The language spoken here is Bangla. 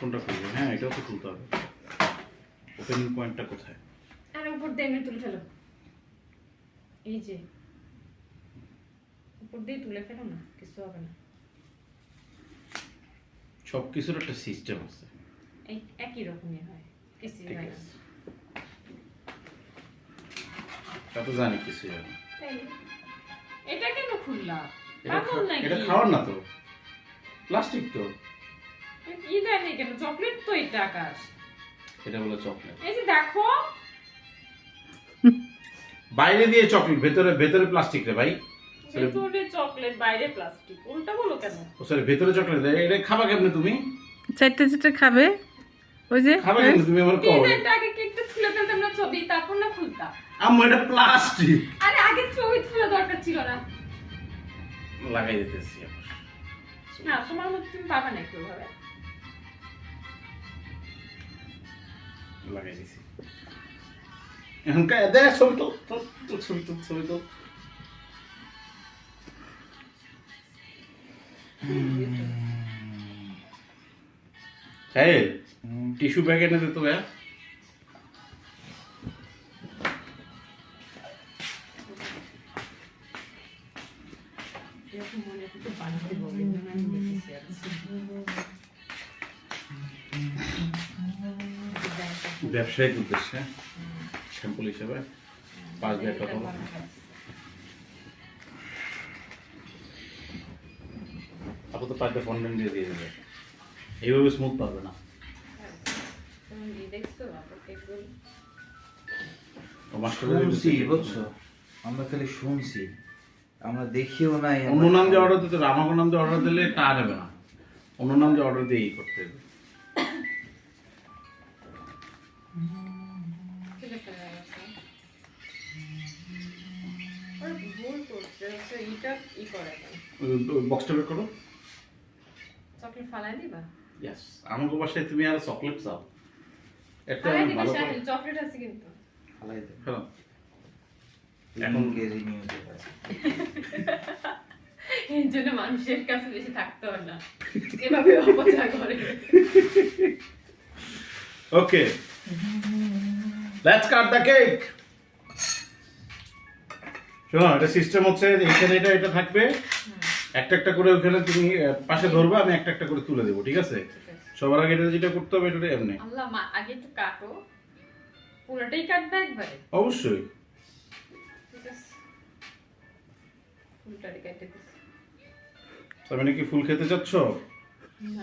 কোনটা খুলবে? হ্যাঁ এটাও তো খুলতে হবে। ওপেনিং পয়েন্টটা কোথায়? আর উপর দিয়ে এমনি তুলে ফেলো, এই যে উপর দিয়ে তুলে ফেলো না, কিছু হবে না। সব কিছুর একটা সিস্টেম আছে। এই একই রকমই হয়, কিছুই ঠিক হয় না। আছে, তা তো জানি কিছু জানি। তাইলে এটা কেন খুললা? এটা পাগল নাকি? এটা খাওয়ার না তো, প্লাস্টিক তো। কি দেয় না কেন? চকলেট তো এটা আকাশ। এটা বলে চকলেট। এই যে দেখো, বাইরে দিয়ে চকলেট, ভেতরে ভেতরে প্লাস্টিক রে ভাই। ভেতরে চকলেট বাইরে প্লাস্টিক, উল্টা বলো কেন? ও সরি, ভেতরে চকলেট। এটা খাবা কেমনে তুমি? চারটে চারটে খাবে ওই যে খাবা কেমনে তুমি আমার কও? ডিজাইনটা আগে কেকটা তুলে ফেলতাম না ছবি, তারপর না খুলতা। আম্মু এটা প্লাস্টিক। আরে আগে ছবি তোলা দরকার ছিল না। লাগাই দিতেছি আবার। না তোমার মতো তুমি পাবা না কেউ ভাবে। লাগাই দিছি। এখন দেখ ছবি তো, ছবি তো। এই টিস্যু ব্যাগ এনে দে তো ভাইয়া। এরকম মনে একটু বানাতে হবে না, আমি দেখেছি আর ব্যবসায়িক উদ্দেশ্যে স্যাম্পল হিসেবে 5,000 টাকা। আপনি তো 5টা ফন্ডেন্ট দিয়ে দেবে, এইভাবে স্মুথ পারবে না। তুমি দেখছো আপনার কেকগুলো? ও মাস্টার শুনছি বুঝছো, আমরা খালি শুনছি, আমরা দেখিও নাই। অন্য নাম দিয়ে অর্ডার দিতে হবে, আমাকে নাম দিয়ে অর্ডার দিলে তা নেবে না, অন্য নাম দিয়ে অর্ডার দিয়ে করতে হবে। ঠিক আছে, ওরা ভুল করছে, হচ্ছে এটা ই করে না। বক্সটা বের করো। চকলেট ফালাই দিবা? ইয়েস, আমাকে বাসায় তুমি আর চকলেট চাও, একটা ফালাই আমি দিবা ভালো করে শাহিল, চকলেট আছে কিন্তু। ফালাই দেব। হ্যাঁ। এখন কেজি নিয়ে যেতে এই জন্য মানুষের কাছে বেশি থাকতে হয় না, এভাবে অপচয় করে। ওকে, লেটস কাট দ্য কেক। শোনো, এটা সিস্টেম হচ্ছে এখানে এটা থাকবে, একটা একটা করে ওখানে তুমি পাশে ধরবে, আমি একটা একটা করে তুলে দেবো, ঠিক আছে? সবার আগে এটা যেটা করতে হবে, এটা এমনি আল্লাহ মা, আগে একটু কাটো, পুরোটাই কাটবে একবারে? অবশ্যই। ঠিক আছে, ফুলটারে কেটে দিচ্ছি। তার মানে কি ফুল খেতে চাচ্ছ? না,